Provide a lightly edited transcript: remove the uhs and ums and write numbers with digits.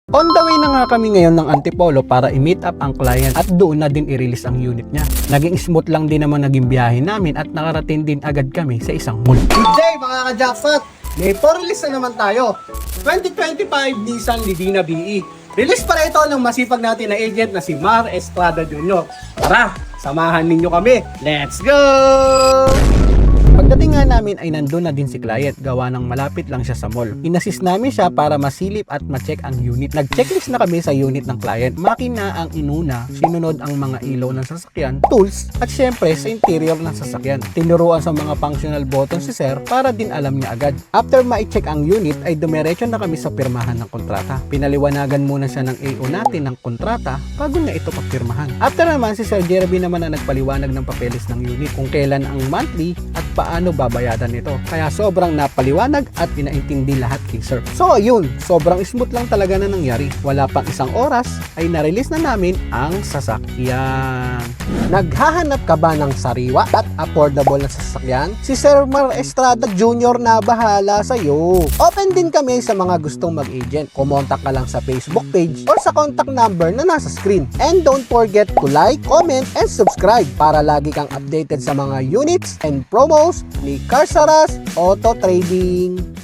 On the way na nga kami ngayon ng Antipolo para i-meet up ang client at doon na din i-release ang unit niya. Naging smooth lang din naman naging biyahe namin at nakarating din agad kami sa isang mall. Good day mga ka-jackpot! May release na naman tayo. 2025 Nissan Livina BE. Release para ito ng masipag natin na agent na si Mar Estrada Jr. Tara, samahan ninyo kami. Let's go! Pagdating nga namin ay nandun na din si client, gawa ng malapit lang siya sa mall. Inassist namin siya para masilip at ma-check ang unit. Nag-checklist na kami sa unit ng client. Makina ang inuna, sinunod ang mga ilaw ng sasakyan, tools, at syempre sa interior ng sasakyan. Tinuruan sa mga functional buttons si sir para din alam niya agad. After ma-check ang unit ay dumiretso na kami sa pirmahan ng kontrata. Pinaliwanagan muna siya ng AO natin ng kontrata bago niya ito papirmahan. After naman si Sir Jeremy naman ang nagpaliwanag ng papeles ng unit kung kailan ang monthly at paano babayadan nito. Kaya sobrang napaliwanag at pinaintindi lahat kay sir. So ayun, sobrang smooth lang talaga na nangyari. Wala pang isang oras ay na-release na namin ang sasakyan. Naghahanap ka ba ng sariwa at affordable na sasakyan? Si Sir Mar Estrada Jr. na bahala sa'yo. Open din kami sa mga gustong mag-agent. Kumontak ka lang sa Facebook page or sa contact number na nasa screen. And don't forget to like, comment, and subscribe para lagi kang updated sa mga units and promos ni Carsaras Auto Trading.